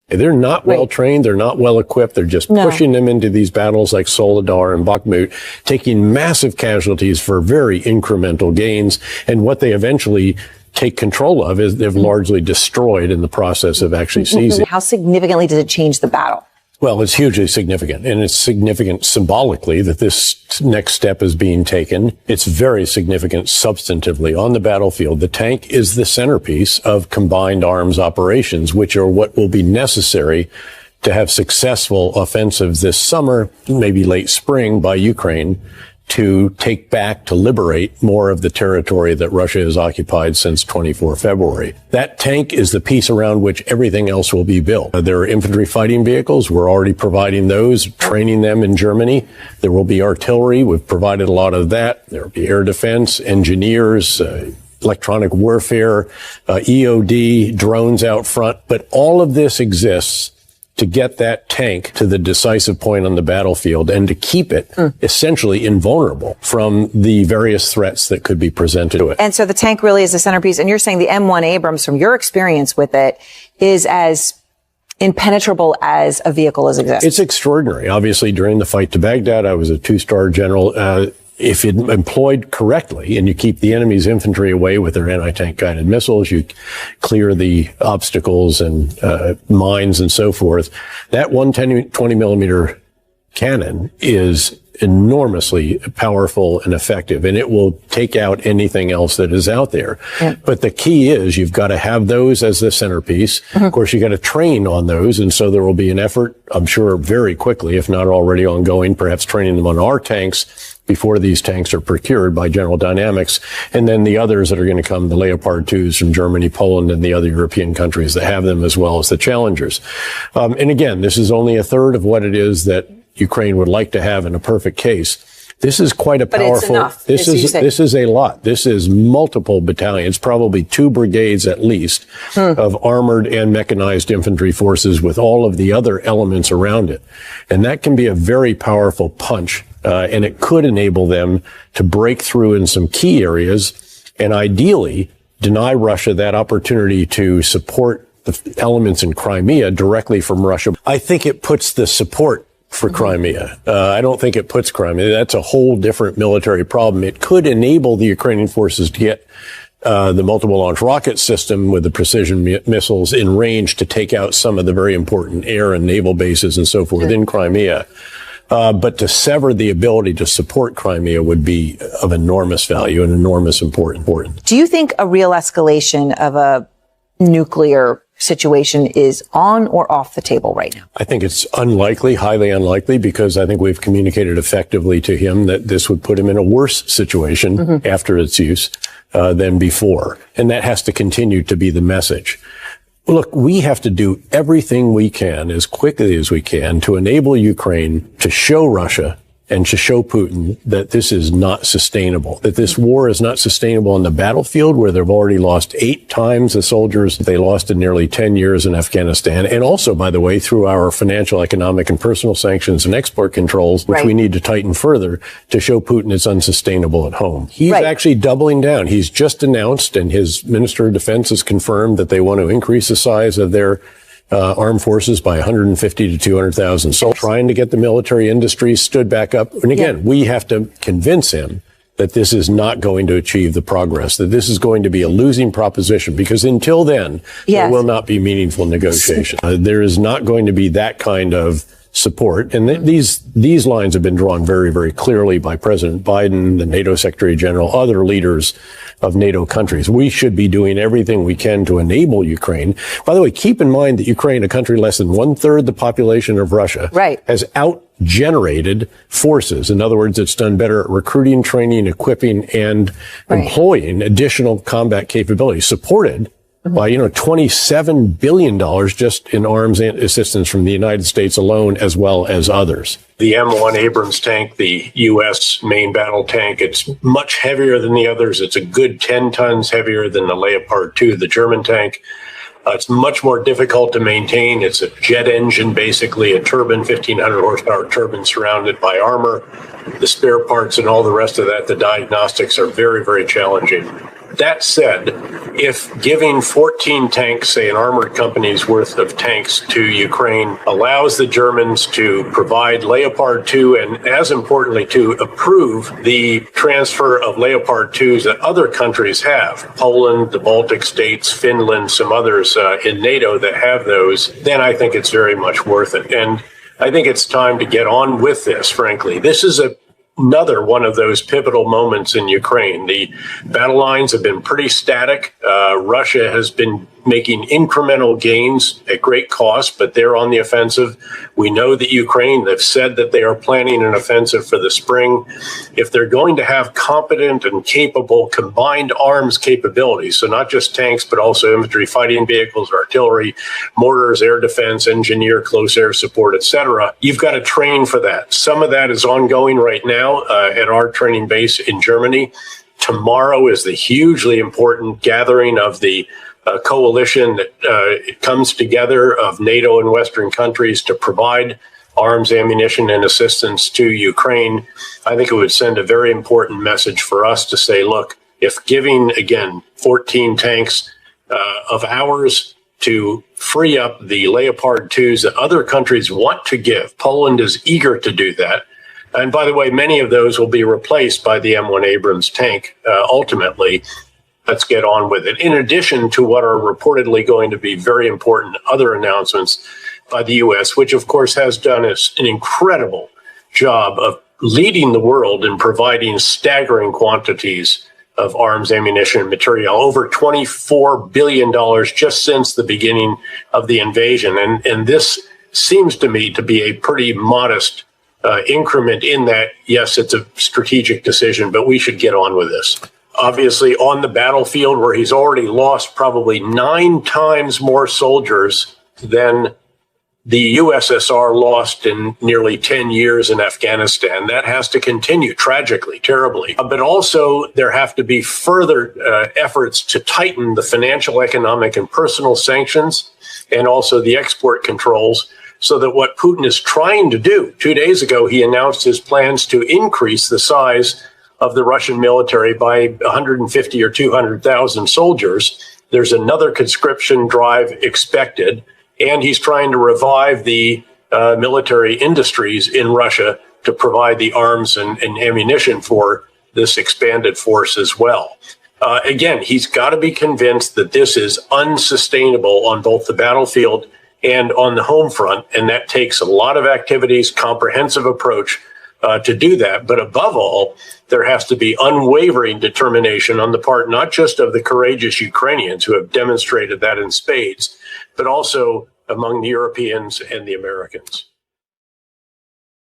They're not well trained. They're not well equipped. They're just pushing them into these battles like Soledar and Bakhmut, taking massive casualties for very incremental gains. And what they eventually take control of is they've largely destroyed in the process of actually seizing. How significantly does it change the battle? Well, it's hugely significant, and it's significant symbolically that this next step is being taken. It's very significant substantively on the battlefield. The tank is the centerpiece of combined arms operations, which are what will be necessary to have successful offensives this summer, maybe late spring, by Ukraine to take back, to liberate more of the territory that Russia has occupied since 24 February. That tank is the piece around which everything else will be built. There are infantry fighting vehicles. We're already providing those, training them in Germany. There will be artillery. We've provided a lot of that. There will be air defense, engineers, electronic warfare, EOD, drones out front. But all of this exists to get that tank to the decisive point on the battlefield and to keep it essentially invulnerable from the various threats that could be presented to it. And so the tank really is the centerpiece. And you're saying the M1 Abrams, from your experience with it, is as impenetrable as a vehicle as exists. It's extraordinary. Obviously, during the fight to Baghdad, I was a 2-star general. If it employed correctly and you keep the enemy's infantry away with their anti-tank guided missiles, you clear the obstacles and mines and so forth, that 120 millimeter cannon is enormously powerful and effective, and it will take out anything else that is out there. But the key is you've got to have those as the centerpiece. Of course, you got to train on those, and so there will be an effort, I'm sure, very quickly, if not already ongoing, perhaps training them on our tanks before these tanks are procured by General Dynamics, and then the others that are going to come, the Leopard 2s from Germany, Poland, and the other European countries that have them, as well as the Challengers. And again, this is only a third of what it is that Ukraine would like to have in a perfect case. This is quite a powerful, this is a lot. This is multiple battalions, probably 2 brigades at least of armored and mechanized infantry forces with all of the other elements around it. And that can be a very powerful punch. And it could enable them to break through in some key areas and ideally deny Russia that opportunity to support the elements in Crimea directly from Russia. I think it puts the support for Crimea. I don't think it puts Crimea. That's a whole different military problem. It could enable the Ukrainian forces to get the multiple launch rocket system with the precision missiles in range to take out some of the very important air and naval bases and so forth in Crimea. But to sever the ability to support Crimea would be of enormous value and enormous importance. Do you think a real escalation of a nuclear situation is on or off the table right now? I think it's unlikely, highly unlikely, because I think we've communicated effectively to him that this would put him in a worse situation after its use than before. And that has to continue to be the message. Look, we have to do everything we can as quickly as we can to enable Ukraine to show Russia and to show Putin that this is not sustainable, that this war is not sustainable on the battlefield, where they've already lost 8 times the soldiers they lost in nearly 10 years in Afghanistan. And also, by the way, through our financial, economic, and personal sanctions and export controls, which we need to tighten further to show Putin it's unsustainable at home. He's actually doubling down. He's just announced, and his Minister of Defense has confirmed, that they want to increase the size of their armed forces by 150 to 200,000. So trying to get the military industry stood back up. And again, we have to convince him that this is not going to achieve the progress, that this is going to be a losing proposition, because until then, there will not be meaningful negotiation. There is not going to be that kind of support. And these lines have been drawn very, very clearly by President Biden, the NATO Secretary General, other leaders of NATO countries. We should be doing everything we can to enable Ukraine. By the way, keep in mind that Ukraine, a country less than 1/3 the population of Russia, has out-generated forces. In other words, it's done better at recruiting, training, equipping, and employing additional combat capabilities, supported by, $27 billion just in arms and assistance from the United States alone, as well as others. The M1 Abrams tank, the U.S. main battle tank, it's much heavier than the others. It's a good 10 tons heavier than the Leopard 2, the German tank. It's much more difficult to maintain. It's a jet engine, basically a turbine, 1,500 horsepower turbine surrounded by armor. The spare parts and all the rest of that, the diagnostics are very, very challenging. That said, if giving 14 tanks, say an armored company's worth of tanks to Ukraine, allows the Germans to provide Leopard 2 and, as importantly, to approve the transfer of Leopard 2s that other countries have, Poland, the Baltic states, Finland, some others in NATO that have those, then I think it's very much worth it. And I think it's time to get on with this, frankly. This is another one of those pivotal moments in Ukraine. The battle lines have been pretty static. Russia has been making incremental gains at great cost, but they're on the offensive. We know that Ukraine, they've said that they are planning an offensive for the spring. If they're going to have competent and capable combined arms capabilities, so not just tanks, but also infantry, fighting vehicles, artillery, mortars, air defense, engineer, close air support, etc., you've got to train for that. Some of that is ongoing right now at our training base in Germany. Tomorrow is the hugely important gathering of the coalition that comes together of NATO and Western countries to provide arms, ammunition, and assistance to Ukraine. I think it would send a very important message for us to say, look, if giving, again, 14 tanks of ours to free up the Leopard 2s that other countries want to give, Poland is eager to do that. And by the way, many of those will be replaced by the M1 Abrams tank ultimately. Let's get on with it. In addition to what are reportedly going to be very important other announcements by the U.S., which of course has done an incredible job of leading the world in providing staggering quantities of arms, ammunition, and material, over $24 billion just since the beginning of the invasion. And this seems to me to be a pretty modest increment in that, yes, it's a strategic decision, but we should get on with this. Obviously, on the battlefield, where he's already lost probably 9 times more soldiers than the USSR lost in nearly 10 years in Afghanistan. That has to continue, tragically, terribly. But also, there have to be further efforts to tighten the financial, economic, and personal sanctions, and also the export controls, so that what Putin is trying to do, 2 days ago, he announced his plans to increase the size of the Russian military by 150 or 200,000 soldiers. There's another conscription drive expected, and he's trying to revive the military industries in Russia to provide the arms and ammunition for this expanded force as well. Again, he's got to be convinced that this is unsustainable on both the battlefield and on the home front, and that takes a lot of activities, comprehensive approach to do that. But above all, there has to be unwavering determination on the part not just of the courageous Ukrainians who have demonstrated that in spades, but also among the Europeans and the Americans.